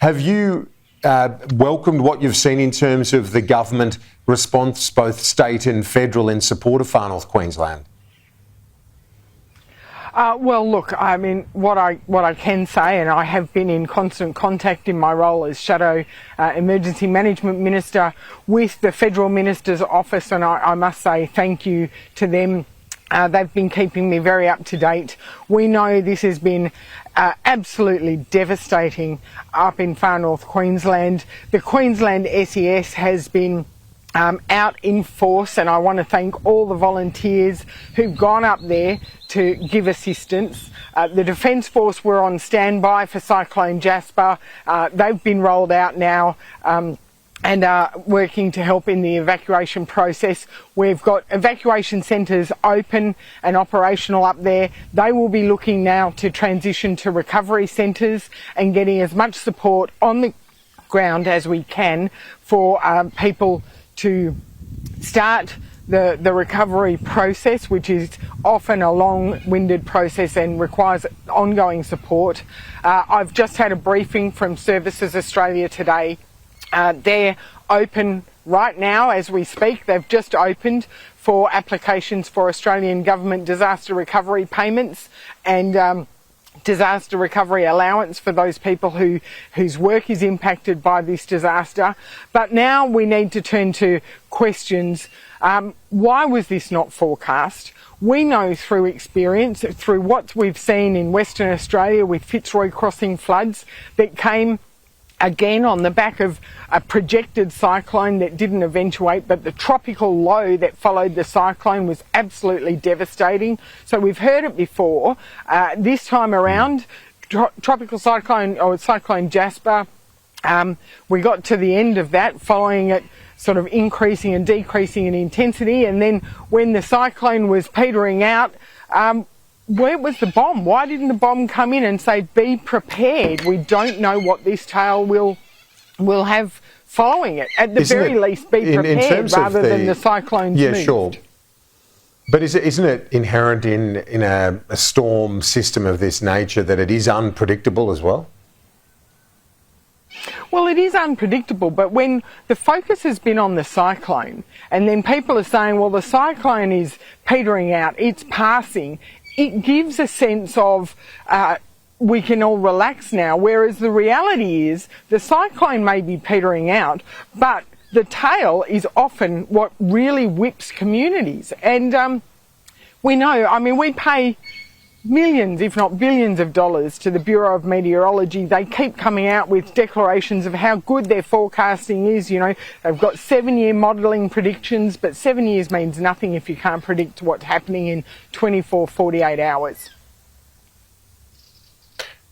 Have you welcomed what you've seen in terms of the government response, both state and federal, in support of Far-North Queensland? Well, look, I mean, what I can say, and I have been in constant contact in my role as Shadow Emergency Management Minister with the Federal Minister's Office, and I must say thank you to them. They've been keeping me very up to date. We know this has been absolutely devastating up in Far-North Queensland. The Queensland SES has been out in force, and I want to thank all the volunteers who've gone up there to give assistance. The Defence Force were on standby for Cyclone Jasper. They've been rolled out now and are working to help in the evacuation process. We've got evacuation centres open and operational up there. They will be looking now to transition to recovery centres and getting as much support on the ground as we can for people to start the recovery process, which is often a long-winded process and requires ongoing support. I've just had a briefing from Services Australia today. They're open right now as we speak. They've just opened for applications for Australian government disaster recovery payments and disaster recovery allowance for those people whose work is impacted by this disaster. But now we need to turn to questions. Why was this not forecast? We know through experience, through what we've seen in Western Australia with Fitzroy Crossing floods that came again on the back of a projected cyclone that didn't eventuate, but the tropical low that followed the cyclone was absolutely devastating. So we've heard it before. This time around, tropical cyclone or Cyclone Jasper, we got to the end of that, following it sort of increasing and decreasing in intensity, and then when the cyclone was petering out, where was the bomb? Why didn't the bomb come in and say, be prepared? We don't know what this tail will have following it. At the very least, be prepared rather than the cyclones moved. Yeah, sure. But isn't it inherent in a storm system of this nature that it is unpredictable as well? Well, it is unpredictable, but when the focus has been on the cyclone, and then people are saying, well, the cyclone is petering out, it's passing, it gives a sense of we can all relax now, whereas the reality is the cyclone may be petering out, but the tail is often what really whips communities. And we know, I mean, we pay millions, if not billions of dollars to the Bureau of Meteorology. They keep coming out with declarations of how good their forecasting is. You know, they've got 7-year modelling predictions, but 7 years means nothing if you can't predict what's happening in 24, 48 hours.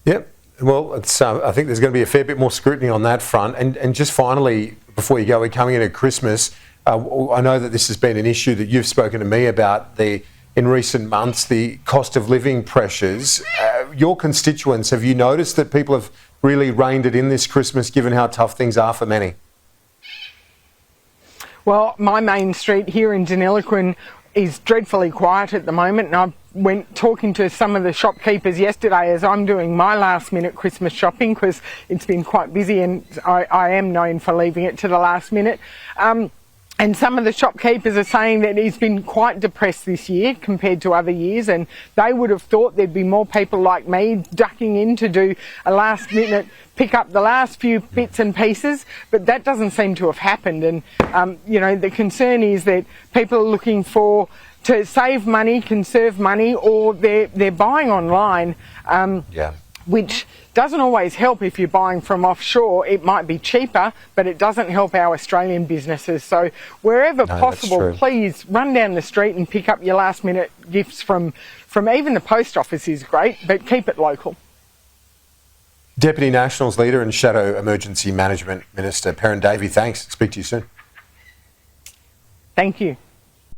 Yep. Well, it's, I think there's going to be a fair bit more scrutiny on that front. And just finally, before you go, we're coming into Christmas. I know that this has been an issue that you've spoken to me about in recent months, the cost of living pressures. Your constituents, have you noticed that people have really reined it in this Christmas, given how tough things are for many? Well, my main street here in Deniliquin is dreadfully quiet at the moment, and I went talking to some of the shopkeepers yesterday as I'm doing my last minute Christmas shopping, because it's been quite busy and I am known for leaving it to the last minute. And some of the shopkeepers are saying that it's been quite depressed this year compared to other years, and they would have thought there'd be more people like me ducking in to do a last minute, pick up the last few bits and pieces, but that doesn't seem to have happened. And, you know, the concern is that people are looking to save money, conserve money, or they're buying online, which doesn't always help if you're buying from offshore. It might be cheaper, but it doesn't help our Australian businesses. So wherever possible, please run down the street and pick up your last minute gifts from even the post office is great, but keep it local. Deputy Nationals Leader and Shadow Emergency Management Minister Perin Davey, thanks. Speak to you soon. Thank you.